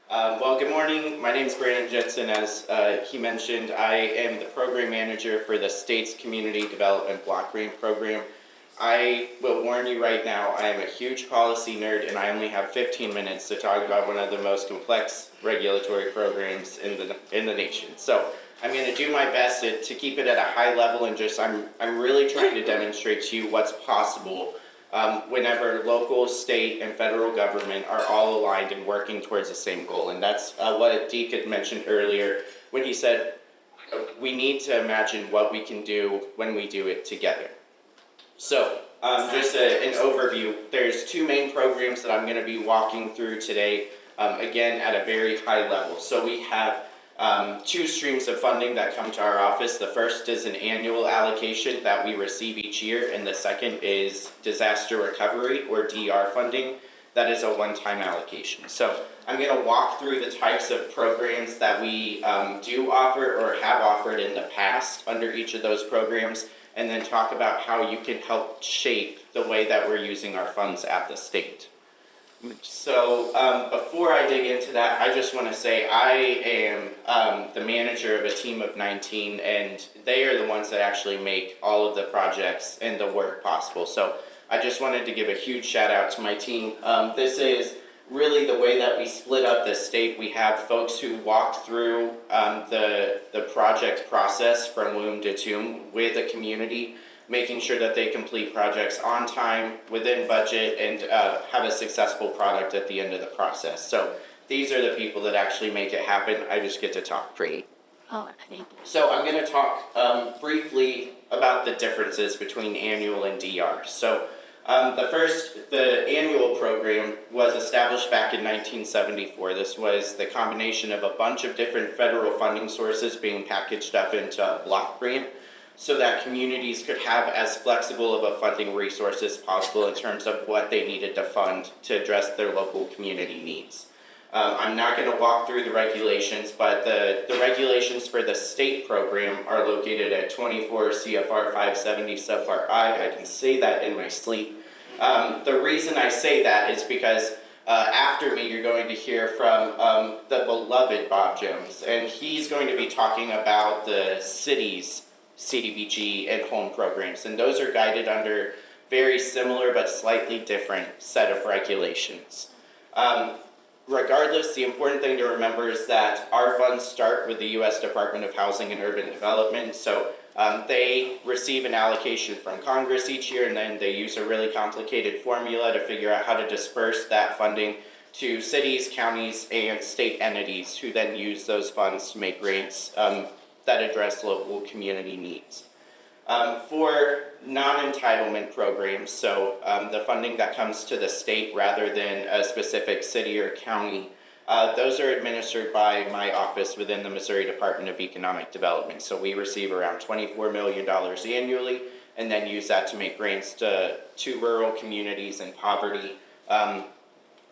Well, good morning. My name is Jenson. As he mentioned, I am the program manager for the state's Community Development Block Grant Program. I will warn you right now, I am a huge policy nerd, and I only have 15 minutes to talk about one of the most complex regulatory programs in the nation. So I'm going to do my best to keep it at a high level, and I'm really trying to demonstrate to you what's possible whenever local, state, and federal government are all aligned and working towards the same goal. And that's what Deke had mentioned earlier when he said we need to imagine what we can do when we do it together. So just an overview, there's two main programs that I'm going to be walking through today, again at a very high level. So we have two streams of funding that come to our office. The first is an annual allocation that we receive each year, and the second is disaster recovery, or DR funding. That is a one-time allocation. So I'm going to walk through the types of programs that we do offer or have offered in the past under each of those programs, and then talk about how you can help shape the way that we're using our funds at the state. So before I dig into that, I just want to say I am the manager of a team of 19, and they are the ones that actually make all of the projects and the work possible. So I just wanted to give a huge shout out to my team. This is really the way that we split up the state. We have folks who walk through the project process from womb to tomb with the community, making sure that they complete projects on time, within budget, and have a successful product at the end of the process. So these are the people that actually make it happen. I just get to talk pretty. Oh, thank you. So I'm going to talk briefly about the differences between annual and DR. So the annual program was established back in 1974. This was the combination of a bunch of different federal funding sources being packaged up into a block grant, so that communities could have as flexible of a funding resource as possible in terms of what they needed to fund to address their local community needs. I'm not going to walk through the regulations, but the regulations for the state program are located at 24 CFR 570 subpart I. I can say that in my sleep. The reason I say that is because after me, you're going to hear from the beloved Bob Jones, and he's going to be talking about the city's CDBG and home programs, and those are guided under very similar but slightly different set of regulations. Regardless, the important thing to remember is that our funds start with the U.S. Department of Housing and Urban Development, so they receive an allocation from Congress each year, and then they use a really complicated formula to figure out how to disperse that funding to cities, counties, and state entities, who then use those funds to make grants that address local community needs. For non-entitlement programs, so the funding that comes to the state rather than a specific city or county, those are administered by my office within the Missouri Department of Economic Development. So we receive around $24 million annually, and then use that to make grants to rural communities in poverty.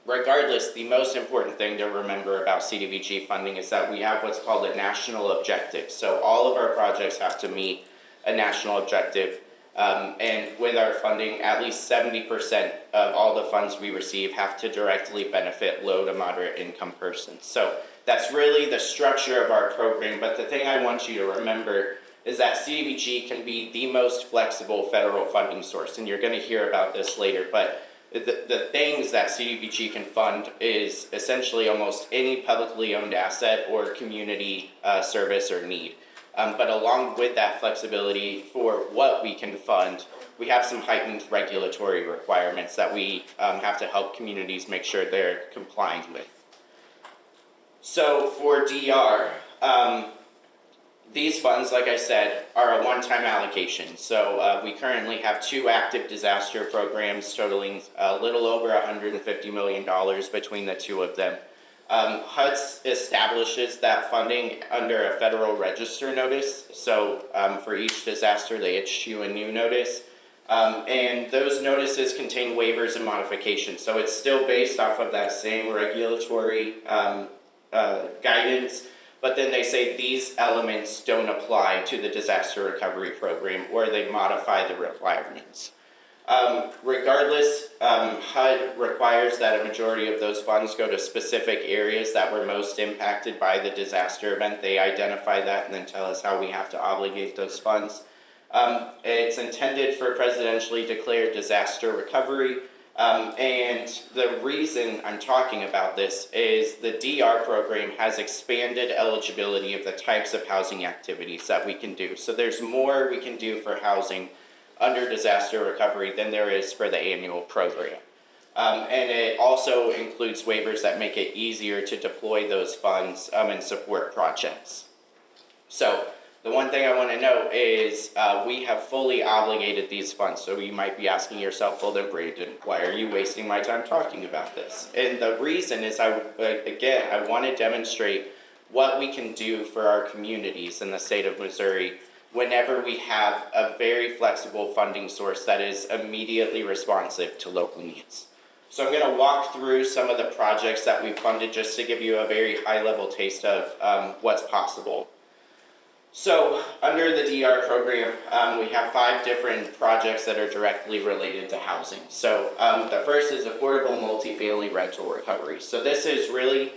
Regardless, the most important thing to remember about CDBG funding is that we have what's called a national objective. So all of our projects have to meet a national objective, and with our funding, at least 70% of all the funds we receive have to directly benefit low to moderate income persons. So that's really the structure of our program, but the thing I want you to remember is that CDBG can be the most flexible federal funding source, and you're going to hear about this later, but the things that CDBG can fund is essentially almost any publicly owned asset or community service or need. But along with that flexibility for what we can fund, we have some heightened regulatory requirements that we have to help communities make sure they're complying with. So for DR, these funds, like I said, are a one-time allocation. So we currently have two active disaster programs totaling a little over $150 million between the two of them. HUD establishes that funding under a federal register notice. So for each disaster, they issue a new notice. And those notices contain waivers and modifications. So it's still based off of that same regulatory guidance, but then they say these elements don't apply to the disaster recovery program, or they modify the requirements. Regardless, HUD requires that a majority of those funds go to specific areas that were most impacted by the disaster event. They identify that and then tell us how we have to obligate those funds. It's intended for presidentially declared disaster recovery. And the reason I'm talking about this is the DR program has expanded eligibility of the types of housing activities that we can do. So there's more we can do for housing under disaster recovery than there is for the annual program. And it also includes waivers that make it easier to deploy those funds and support projects. So the one thing I want to note is we have fully obligated these funds. So you might be asking yourself, well then Brandon, why are you wasting my time talking about this? And the reason is I want to demonstrate what we can do for our communities in the state of Missouri whenever we have a very flexible funding source that is immediately responsive to local needs. So I'm going to walk through some of the projects that we've funded just to give you a very high-level taste of what's possible. So under the DR program, we have 5 different projects that are directly related to housing. So the first is affordable multifamily rental recovery. So this is really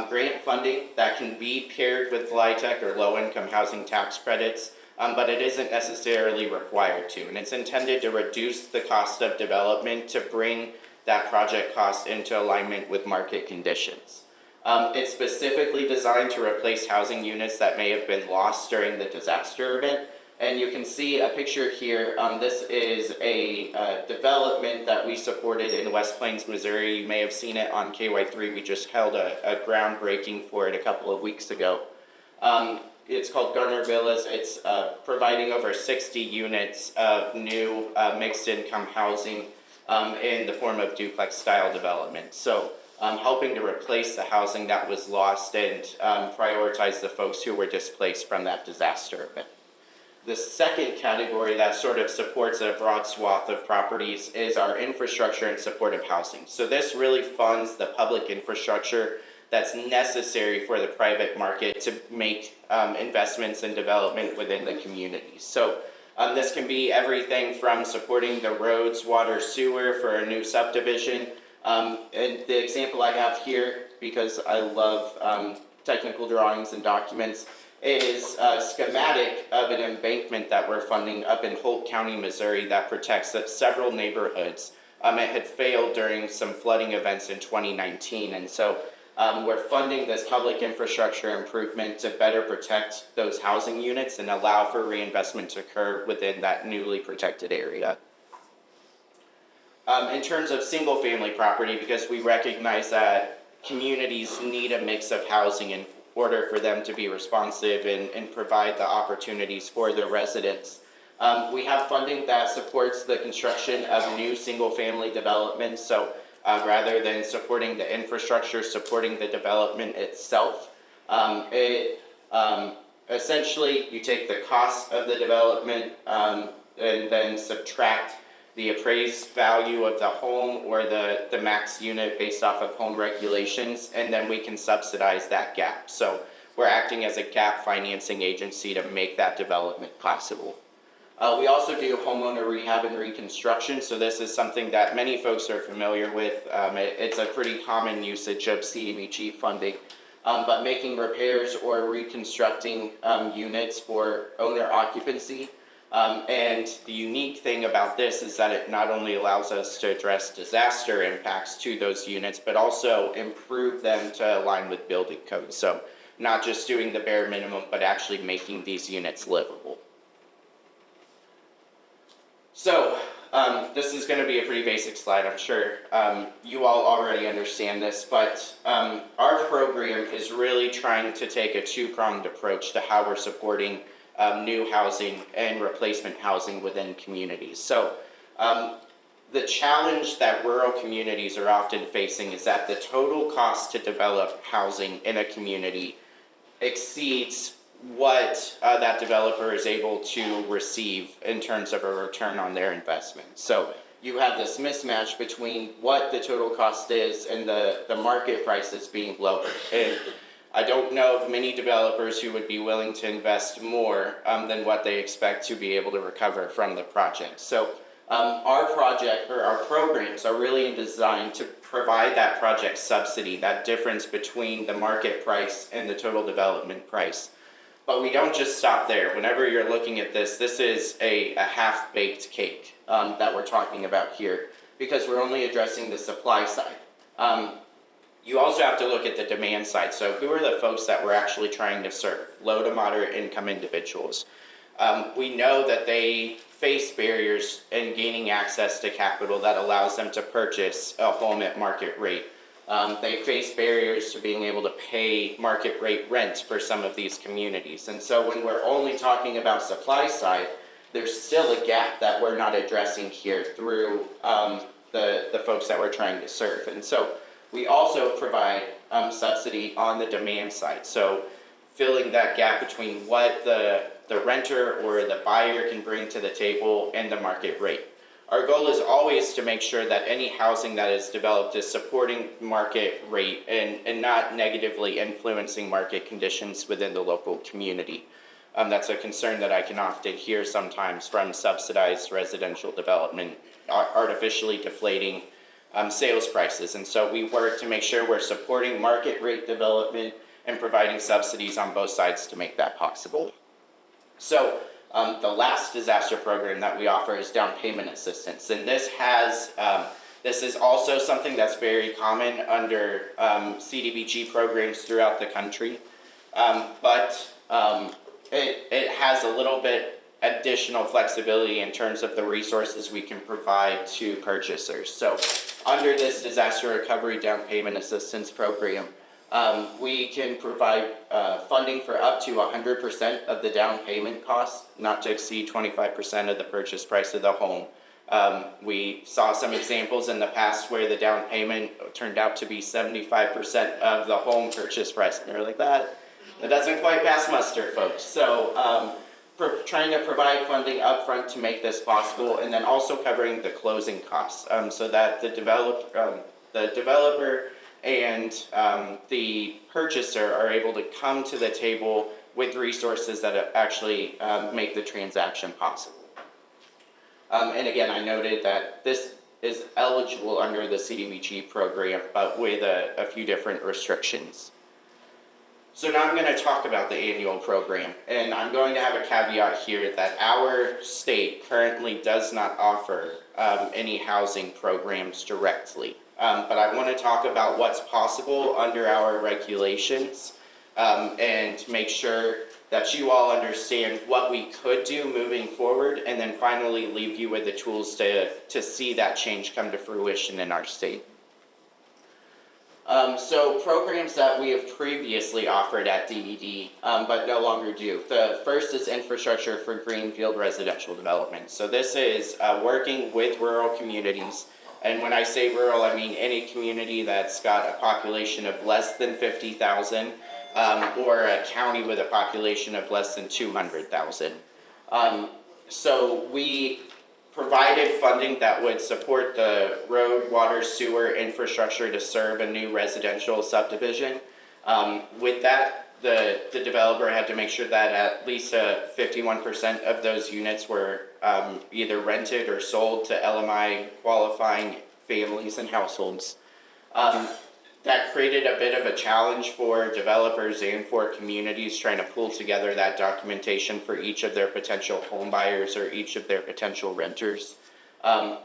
grant funding that can be paired with LIHTC or low-income housing tax credits, but it isn't necessarily required to. And it's intended to reduce the cost of development to bring that project cost into alignment with market conditions. It's specifically designed to replace housing units that may have been lost during the disaster event. And you can see a picture here. This is a development that we supported in West Plains, Missouri. You may have seen it on KY3. We just held a groundbreaking for it a couple of weeks ago. It's called Garner Villas. It's providing over 60 units of new mixed income housing in the form of duplex style development. So helping to replace the housing that was lost and prioritize the folks who were displaced from that disaster event. The second category that sort of supports a broad swath of properties is our infrastructure and supportive housing. So this really funds the public infrastructure that's necessary for the private market to make investments and development within the community. So this can be everything from supporting the roads, water, sewer for a new subdivision. And the example I have here, because I love technical drawings and documents, is a schematic of an embankment that we're funding up in Holt County, Missouri that protects several neighborhoods. It had failed during some flooding events in 2019, and so we're funding this public infrastructure improvement to better protect those housing units and allow for reinvestment to occur within that newly protected area. In terms of single-family property, because we recognize that communities need a mix of housing in order for them to be responsive and provide the opportunities for their residents. We have funding that supports the construction of new single-family developments. So rather than supporting the infrastructure, supporting the development itself, essentially you take the cost of the development and then subtract the appraised value of the home or the max unit based off of home regulations, and then we can subsidize that gap. So we're acting as a gap financing agency to make that development possible. We also do homeowner rehab and reconstruction, so this is something that many folks are familiar with. It's a pretty common usage of CDBG funding, but making repairs or reconstructing units for owner occupancy. And the unique thing about this is that it not only allows us to address disaster impacts to those units, but also improve them to align with building code. So not just doing the bare minimum, but actually making these units livable. So this is going to be a pretty basic slide, I'm sure. You all already understand this, but our program is really trying to take a two-pronged approach to how we're supporting new housing and replacement housing within communities. So the challenge that rural communities are often facing is that the total cost to develop housing in a community exceeds what that developer is able to receive in terms of a return on their investment. So you have this mismatch between what the total cost is and the market prices being lower. And I don't know of many developers who would be willing to invest more than what they expect to be able to recover from the project. So Our project or our programs are really designed to provide that project subsidy, that difference between the market price and the total development price. But we don't just stop there. Whenever you're looking at this, this is a half-baked cake that we're talking about here, because we're only addressing the supply side. You also have to look at the demand side. So who are the folks that we're actually trying to serve? Low to moderate income individuals. We know that they face barriers in gaining access to capital that allows them to purchase a home at market rate. They face barriers to being able to pay market rate rent for some of these communities. And so when we're only talking about supply side, there's still a gap that we're not addressing here through the folks that we're trying to serve. And so we also provide subsidy on the demand side. So filling that gap between what the renter or the buyer can bring to the table and the market rate. Our goal is always to make sure that any housing that is developed is supporting market rate and not negatively influencing market conditions within the local community. That's a concern that I can often hear sometimes from subsidized residential development, artificially deflating sales prices. And so we work to make sure we're supporting market rate development and providing subsidies on both sides to make that possible. So the last disaster program that we offer is down payment assistance, and this is also something that's very common under CDBG programs throughout the country, but it has a little bit additional flexibility in terms of the resources we can provide to purchasers. So under this disaster recovery down payment assistance program, we can provide funding for up to 100% of the down payment cost, not to exceed 25% of the purchase price of the home. We saw some examples in the past where the down payment turned out to be 75% of the home purchase price. And they're like, that doesn't quite pass muster, folks. So trying to provide funding upfront to make this possible, and then also covering the closing costs so that the developer and the purchaser are able to come to the table with resources that actually make the transaction possible. And again, I noted that this is eligible under the CDBG program, but with a few different restrictions. So now I'm going to talk about the annual program, and I'm going to have a caveat here that our state currently does not offer any housing programs directly. But I want to talk about what's possible under our regulations and make sure that you all understand what we could do moving forward, and then finally leave you with the tools to see that change come to fruition in our state. So programs that we have previously offered at DED, but no longer do. The first is infrastructure for greenfield residential development. So this is working with rural communities. And when I say rural, I mean any community that's got a population of less than 50,000 or a county with a population of less than 200,000. So we provided funding that would support the road, water, sewer infrastructure to serve a new residential subdivision. With that, the developer had to make sure that at least 51% of those units were either rented or sold to LMI qualifying families and households. That created a bit of a challenge for developers and for communities trying to pull together that documentation for each of their potential home buyers or each of their potential renters.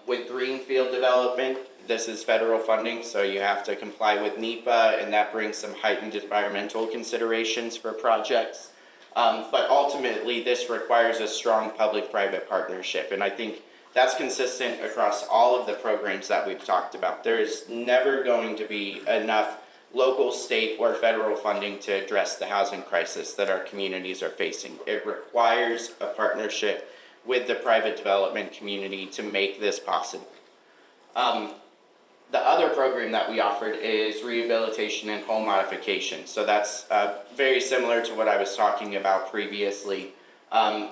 With greenfield development, this is federal funding, so you have to comply with NEPA, and that brings some heightened environmental considerations for projects. But ultimately, this requires a strong public-private partnership, and I think that's consistent across all of the programs that we've talked about. There is never going to be enough local, state, or federal funding to address the housing crisis that our communities are facing. It requires a partnership with the private development community to make this possible. The other program that we offered is rehabilitation and home modification. So that's very similar to what I was talking about previously.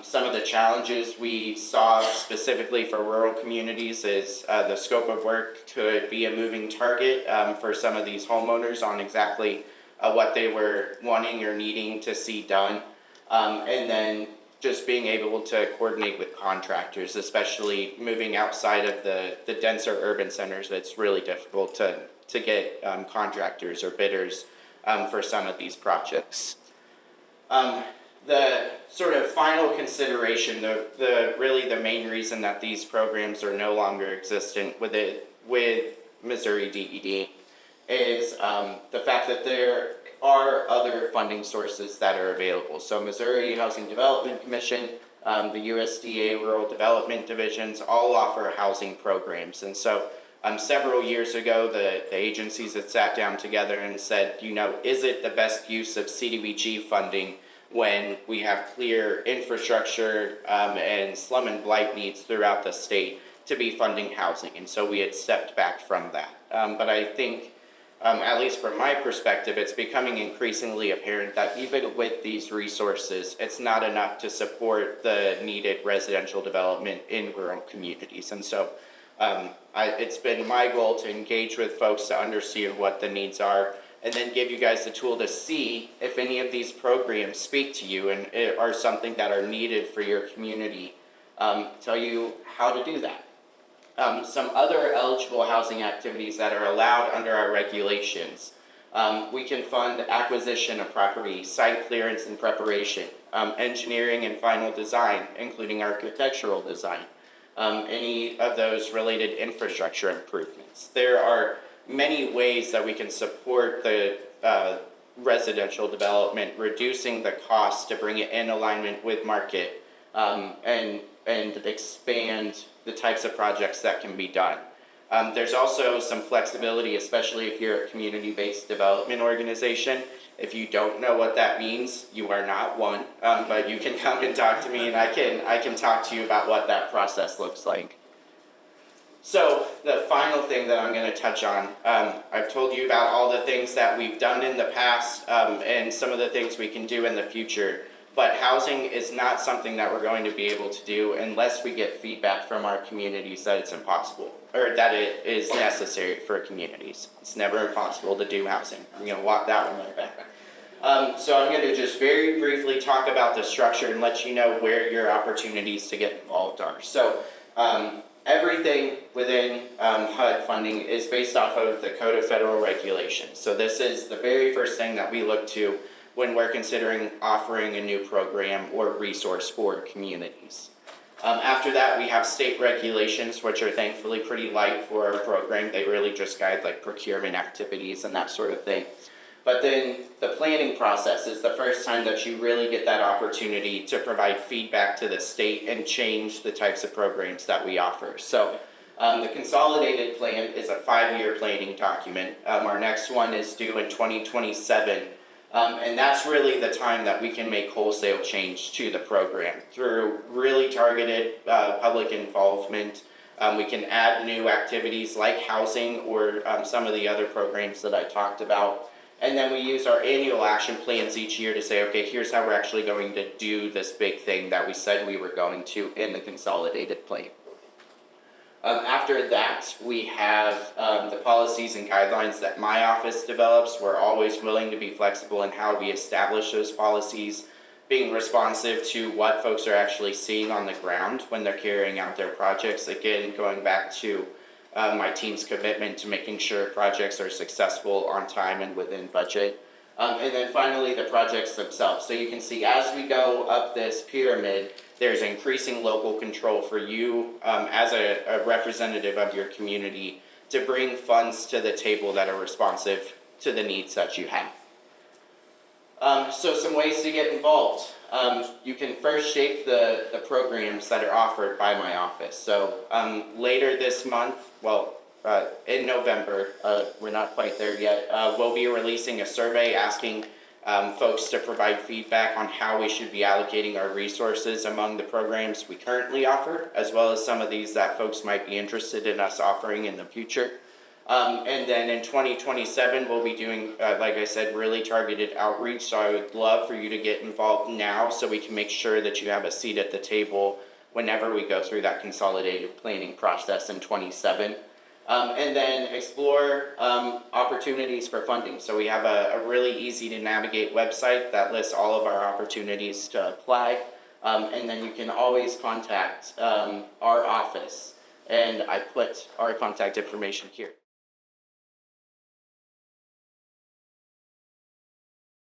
Some of the challenges we saw specifically for rural communities is the scope of work could be a moving target for some of these homeowners on exactly what they were wanting or needing to see done. And then just being able to coordinate with contractors, especially moving outside of the denser urban centers. It's really difficult to get contractors or bidders for some of these projects. The sort of final consideration, really the main reason that these programs are no longer existent with Missouri DED is the fact that there are other funding sources that are available. So Missouri Housing Development Commission, the USDA Rural Development Divisions all offer housing programs. And so several years ago, the agencies had sat down together and said, is it the best use of CDBG funding when we have clear infrastructure and slum and blight needs throughout the state to be funding housing? And so we had stepped back from that. But I think, at least from my perspective, it's becoming increasingly apparent that even with these resources, it's not enough to support the needed residential development in rural communities. And so it's been my goal to engage with folks to understand what the needs are, and then give you guys the tool to see if any of these programs speak to you and are something that are needed for your community. Tell you how to do that. Some other eligible housing activities that are allowed under our regulations. We can fund acquisition of property, site clearance and preparation, engineering and final design, including architectural design, any of those related infrastructure improvements. There are many ways that we can support the residential development, reducing the cost to bring it in alignment with market, and expand the types of projects that can be done. There's also some flexibility, especially if you're a community-based development organization. If you don't know what that means, you are not one, but you can come and talk to me, and I can talk to you about what that process looks like. So the final thing that I'm going to touch on, I've told you about all the things that we've done in the past and some of the things we can do in the future, but housing is not something that we're going to be able to do unless we get feedback from our communities that it's impossible, or that it is necessary for communities. It's never impossible to do housing. I'm going to walk that one right back. So I'm going to just very briefly talk about the structure and let you know where your opportunities to get involved are. So everything within HUD funding is based off of the Code of Federal Regulations. So this is the very first thing that we look to when we're considering offering a new program or resource for communities. After that, we have state regulations, which are thankfully pretty light for our program. They really just guide like procurement activities and that sort of thing. But then the planning process is the first time that you really get that opportunity to provide feedback to the state and change the types of programs that we offer. So the consolidated plan is a 5-year planning document. Our next one is due in 2027. And that's really the time that we can make wholesale change to the program through really targeted public involvement. We can add new activities like housing or some of the other programs that I talked about. And then we use our annual action plans each year to say, okay, here's how we're actually going to do this big thing that we said we were going to in the consolidated plan. After that, we have the policies and guidelines that my office develops. We're always willing to be flexible in how we establish those policies, being responsive to what folks are actually seeing on the ground when they're carrying out their projects. Again, going back to my team's commitment to making sure projects are successful on time and within budget. And then finally, the projects themselves. So you can see as we go up this pyramid, there's increasing local control for you as a representative of your community to bring funds to the table that are responsive to the needs that you have. So some ways to get involved. You can first shape the programs that are offered by my office. So later this month, in November, we're not quite there yet, we'll be releasing a survey asking folks to provide feedback on how we should be allocating our resources among the programs we currently offer, as well as some of these that folks might be interested in us offering in the future. And then in 2027, we'll be doing, like I said, really targeted outreach. So I would love for you to get involved now so we can make sure that you have a seat at the table whenever we go through that consolidated planning process in 27. And then explore opportunities for funding. So we have a really easy to navigate website that lists all of our opportunities to apply. And then you can always contact our office, and I put our contact information here.